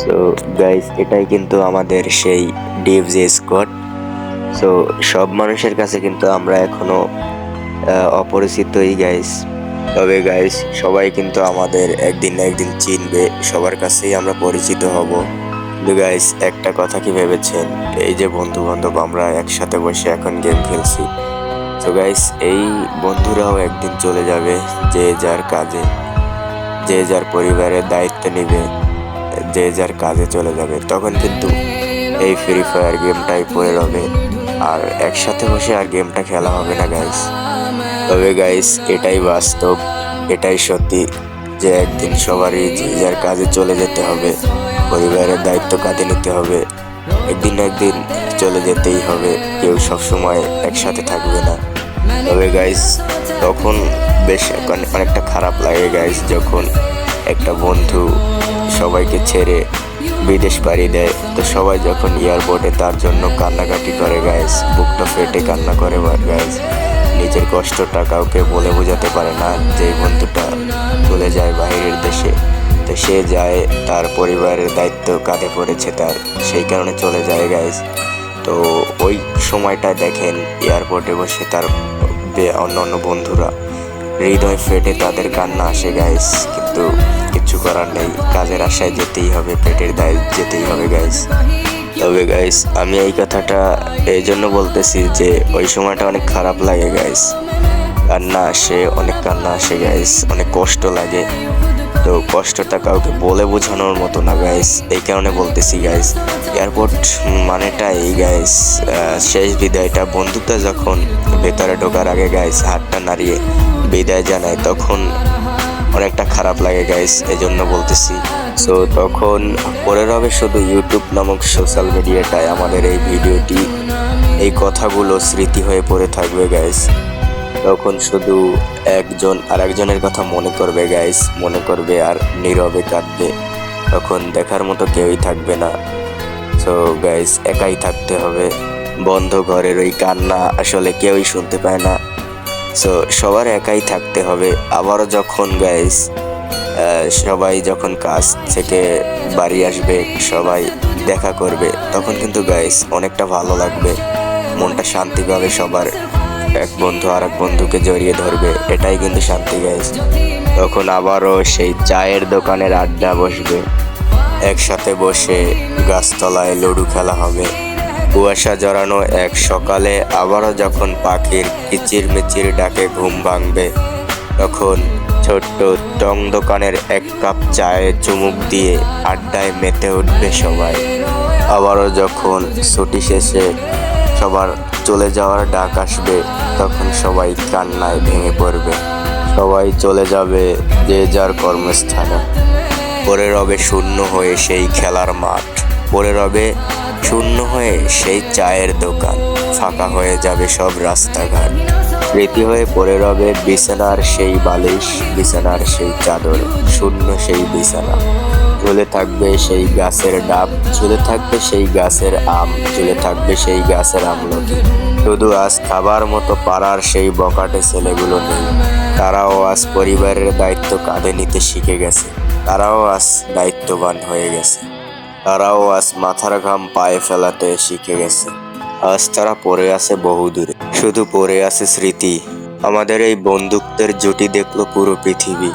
So guys, এটাই কিন্তু আমাদের সেই ডিএফজি স্কোয়াড। সো সব মানুষের কাছে কিন্তু আমরা এখনো অপরিচিতই গাইস। তবে গাইস, সবাই কিন্তু আমাদের একদিন না একদিন চিনবে, সবার কাছেই আমরা পরিচিত হব। কিন্তু গাইস, একটা কথা কি ভেবেছেন, এই যে বন্ধু বান্ধব আমরা একসাথে বসে এখন গেম খেলছি, তো গাইস এই বন্ধুরাও একদিন চলে যাবে, যে যার কাজে, যে যার পরিবারের দায়িত্ব নিবে, যে যার কাজে চলে যাবে। তখন কিন্তু এই ফ্রি ফায়ার গেমটাই পড়ে রবে, আর একসাথে বসে আর গেমটা খেলা হবে না গাইস। তবে গাইস, এটাই বাস্তব, এটাই সত্যি যে একদিন সবারই যে যার কাজে চলে যেতে হবে, পরিবারের দায়িত্ব কাঁধে নিতে হবে, একদিন না একদিন চলে যেতেই হবে, কেউ সবসময় একসাথে থাকবে না। তবে গাইস, তখন বেশ অনেকটা খারাপ লাগে গাইস, যখন একটা বন্ধু সবাইকে ছেড়ে বিদেশ পাড়ি দেয়। তো সবাই যখন এয়ারপোর্টে তার জন্য কান্নাকাটি করে গাইস, বুকটা ফেটে কান্না করে গাইস। নিজের কষ্টটা কাউকে বলে বোঝাতে পারে না, যে বন্ধুটা চলে যায় বাইরের দেশে, তো সে যায়, তার পরিবারের দায়িত্ব কাঁধে পড়েছে তার, সেই কারণে চলে যায় গাইস। তো ওই সময়টা দেখেন এয়ারপোর্টে বসে তার অন্য বন্ধুরা, হৃদয় ফেটে তাদের কান্না আসে গাইস। কিন্তু কিছু করার নেই, কাজের আশায় যেতেই হবে, পেটের দায় যেতেই হবে গাইস। তবে গাইস, আমি এই কথাটা এই জন্য বলতেছি যে ওই সময়টা অনেক খারাপ লাগে গাইস, কান্না আসে, অনেক কান্না আসে গাইস, অনেক কষ্ট লাগে। তো কষ্টটা কাউকে বলে বোঝানোর মতো না গাইস, এই কারণে বলতেছি গাইস। এয়ারপোর্ট মানেটা এই গাইস, শেষ বিদায়টা, বন্ধুটা যখন ভেতরে ঢোকার আগে গাইস হাতটা নাড়িয়ে বিদায় জানায়, তখন অনেকটা খারাপ লাগে গাইস, এই জন্য বলতেছি। সো তখন পরে রবে শুধু ইউটিউব নামক সোশ্যাল মিডিয়াটায় আমাদের এই ভিডিওটি, এই কথাগুলো স্মৃতি হয়ে পড়ে থাকবে গাইস। তখন শুধু একজন আর একজনের কথা মনে করবে গাইস, মনে করবে আর নীরবে কাঁদবে। তখন দেখার মতো কেউই থাকবে না। সো গাইস, একাই থাকতে হবে, বন্ধ ঘরের ওই কান্না আসলে কেউই শুনতে পায় না। সো সবার একাই থাকতে হবে। আবারও যখন গাইস সবাই যখন কাজ থেকে বাড়ি আসবে, সবাই দেখা করবে, তখন কিন্তু গাইস অনেকটা ভালো লাগবে, মনটা শান্তি পাবে সবার। এক বন্ধু আর এক বন্ধুকে জড়িয়ে ধরবে, এটাই কিন্তু শান্তি গাইস। তখন আবারও সেই চায়ের দোকানের আড্ডা বসবে, একসাথে বসে গাছতলায় লুডো খেলা হবে। কুয়াশা জড়ানো এক সকালে আবারও যখন পাখির কিচির মিচির ডাকে ঘুম ভাঙবে, তখন ছোট্ট টং দোকানের এক কাপ চায়ে চুমুক দিয়ে আড্ডায় মেতে উঠবে সবাই। আবারও যখন ছুটি শেষে সবার চলে যাওয়ার ডাক আসবে, তখন সবাই কান্নায় ভেঙে পড়বে, সবাই চলে যাবে যে যার কর্মস্থানে। পড়ে রবে শূন্য হয়ে সেই খেলার মাঠ, পড়ে রবে শূন্য হয়ে সেই চায়ের দোকান, ফাঁকা হয়ে যাবে সব রাস্তাঘাট। স্মৃতি হয়ে পড়ে রবে বিছানার সেই বালিশ, বিছানার সেই চাদর, শূন্য সেই বিছানা। ঝুলে থাকবে সেই গাছের ডাব, ঝুলে থাকবে সেই গাছের আম, ঝুলে থাকবে সেই গাছের আমলকি। শুধু আজ খাবার মতো পাড়ার সেই বকাটে ছেলেগুলো নেই, তারাও আজ পরিবারের দায়িত্ব কাঁধে নিতে শিখে গেছে, তারাও আজ দায়িত্ববান হয়ে গেছে, তারাও আজ মাথার ঘাম পায়ে ফেলাতে শিখে গেছে। আজ তারা পড়ে আছে বহু দূরে, শুধু পড়ে আছে স্মৃতি। আমাদের এই বন্ধুত্বের জুটি দেখলো পুরো পৃথিবী।